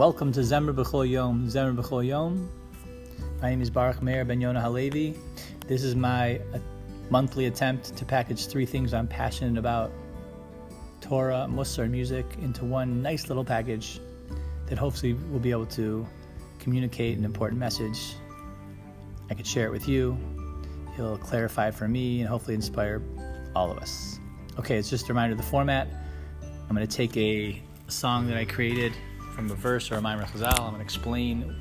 Welcome to Zemer B'chol Yom. Zemer B'chol Yom. My name is Baruch Meir Ben Yonah Halevi. This is my monthly attempt to package three things I'm passionate about: Torah, Musar, and music into one nice little package that hopefully will be able to communicate an important message. I could share it with you. It'll clarify it for me and hopefully inspire all of us. Okay, it's just a reminder of the format. I'm going to take a song that I created from a verse or a Maimer Chazal. I'm going to explain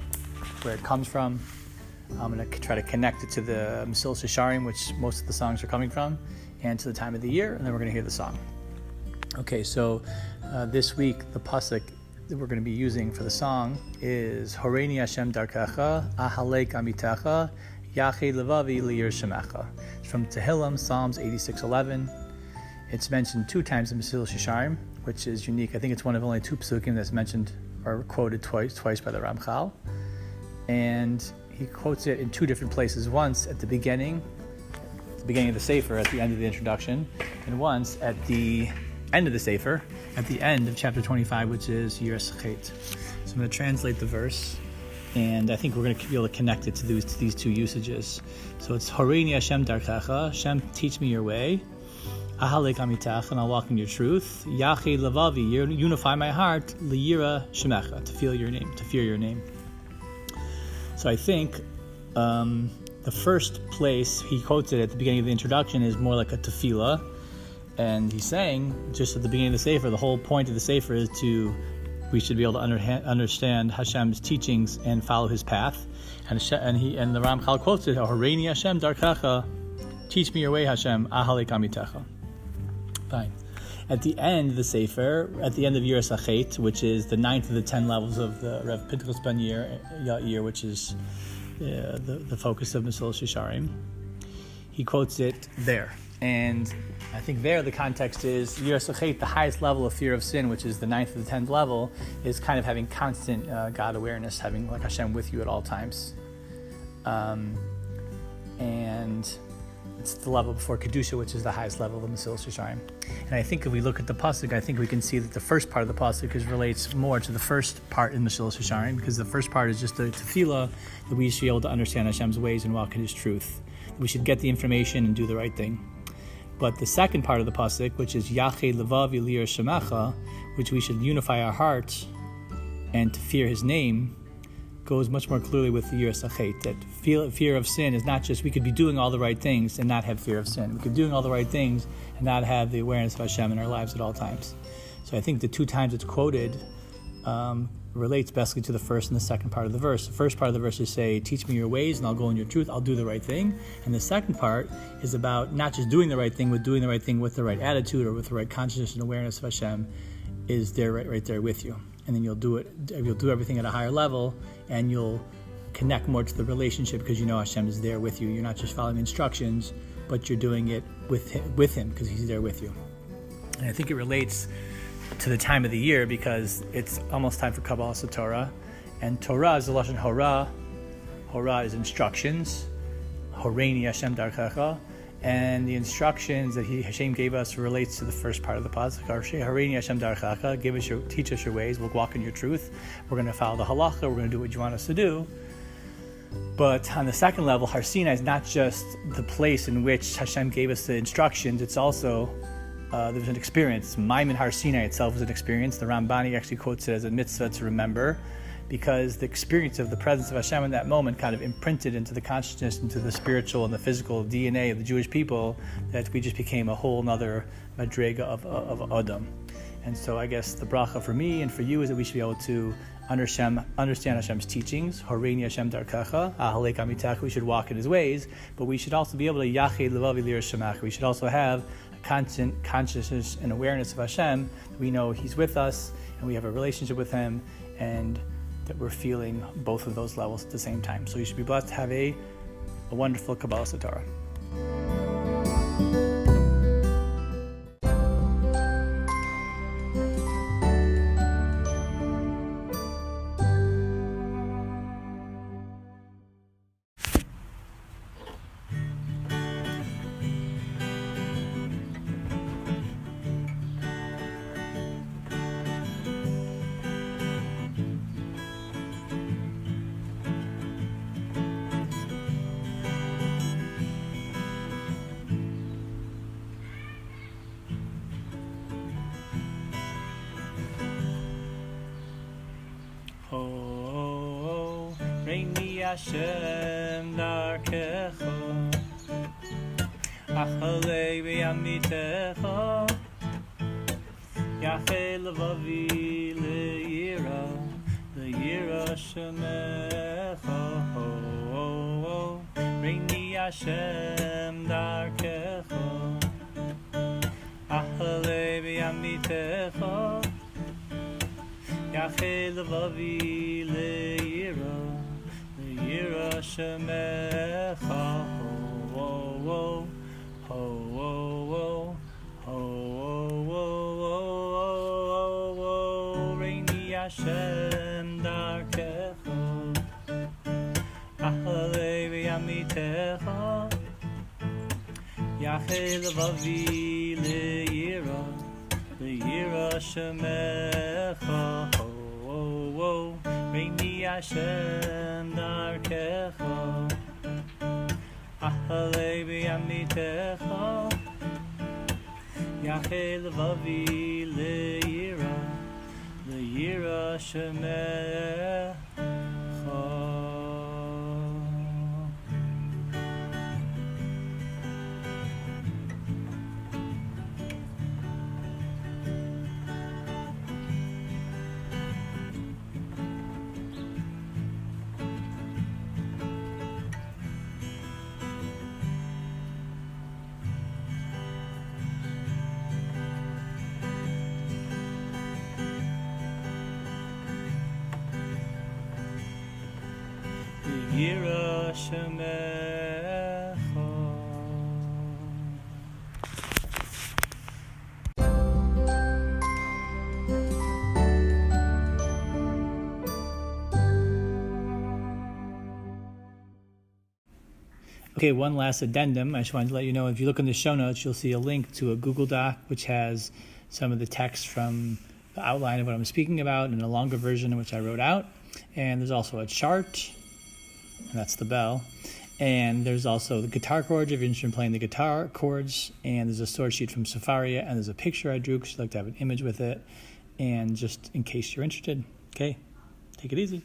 where it comes from. I'm going to try to connect it to the Mesilas Yesharim, which most of the songs are coming from, and to the time of the year, and then we're going to hear the song. Okay, so this week, the pasuk that we're going to be using for the song is Horeini Hashem Darkecha, Ahalek Amitecha, Yachid Levavi Li'ir Shemecha. It's from Tehillim, Psalms 86:11. It's mentioned two times in Mesilas Yesharim, which is unique. I think it's one of only two psukim that's mentioned or quoted twice by the Ramchal. And he quotes it in two different places. Once at the beginning of the Sefer, at the end of the introduction, and once at the end of the Sefer, at the end of chapter 25, which is Yiras Chet. So I'm going to translate the verse, and I think we're going to be able to connect it to these two usages. So it's Horeini Hashem Darkecha, Hashem, teach me your way. Ahalek Amitach, and I'll walk in your truth. Yachid Levavi, unify my heart. Li'ira Shemecha, to feel your name, to fear your name. So I think the first place he quotes it at the beginning of the introduction is more like a tefillah, and he's saying just at the beginning of the Sefer, the whole point of the Sefer is we should be able to understand Hashem's teachings and follow His path. And the Ramchal quotes it: Horeini Hashem Darkecha, teach me your way, Hashem. Ahalek Amitecha. Fine. At the end of the Sefer, at the end of Yiras Chet, which is the 9th of the 10 levels of the Rev Pinchas Ben Yair, which is the focus of Mesilas Yesharim, he quotes it there. And I think there the context is Yiras Chet, the highest level of fear of sin, which is the 9th of the 10th level, is kind of having constant God awareness, having like Hashem with you at all times. And it's the level before Kedusha, which is the highest level of Mesilas Yesharim. And I think if we look at the pasuk, I think we can see that the first part of the pasuk relates more to the first part in Mesilas Yesharim, because the first part is just the tefillah that we should be able to understand Hashem's ways and walk in His truth. We should get the information and do the right thing. But the second part of the pasuk, which is Yachid Levavi Li'ir Shemecha, which we should unify our hearts and to fear His name, goes much more clearly with the Yiras Chet, that fear of sin is not just we could be doing all the right things and not have fear of sin. We could be doing all the right things and not have the awareness of Hashem in our lives at all times. So I think the two times it's quoted relates basically to the first and the second part of the verse. The first part of the verse is say, teach me your ways and I'll go in your truth, I'll do the right thing. And the second part is about not just doing the right thing, but doing the right thing with the right attitude or with the right consciousness and awareness of Hashem is there right there with you. And then you'll do everything at a higher level, and you'll connect more to the relationship because you know Hashem is there with you. You're not just following instructions, but you're doing it with Him because He's there with you. And I think it relates to the time of the year because it's almost time for Kabbalah Torah, and Torah is the lashon hora. Hora is instructions. Horeini Hashem Darkecha. And the instructions that Hashem gave us relates to the first part of the pasuk. Horeini Hashem Darkecha, teach us your ways. We'll walk in your truth. We're going to follow the halacha. We're going to do what you want us to do. But on the second level, Har Sinai is not just the place in which Hashem gave us the instructions. It's also there's an experience. Maimon Har Sinai itself is an experience. The Rambani actually quotes it as a mitzvah to remember, because the experience of the presence of Hashem in that moment kind of imprinted into the consciousness, into the spiritual and the physical DNA of the Jewish people, that we just became a whole nother madrega of Adam. And so I guess the bracha for me and for you is that we should be able to understand Hashem's teachings. Horeini Hashem Darkecha, Ahalek Amitach, we should walk in His ways, but we should also be able to Yachid Levavi Li'ir Shemecha. We should also have a constant consciousness and awareness of Hashem. We know He's with us, and we have a relationship with Him, and that we're feeling both of those levels at the same time. So you should be blessed to have a wonderful Kabbalah Torah. Reini Hashem darkecho, achalei v'yamitecho, yachei levavi le'yira shemecho. Reini Hashem darkecho, achalei v'yamitecho, yachei levavi le'yira shemecha. Reini Hashem darkecho, achalei v'yamitecho, yachei levavi le'yira shemecha. Reini Hashem darkecho, achalei v'yamitecho, yachei levavi le'yira shemecha. Yira shemecha. Okay, one last addendum. I just wanted to let you know, if you look in the show notes, you'll see a link to a Google Doc which has some of the text from the outline of what I'm speaking about in a longer version which I wrote out. And there's also a chart, and that's the bell. And there's also the guitar chords if you're interested in playing the guitar chords. And there's a source sheet from Safaria, and there's a picture I drew because I'd like to have an image with it. And just in case you're interested. Okay, take it easy.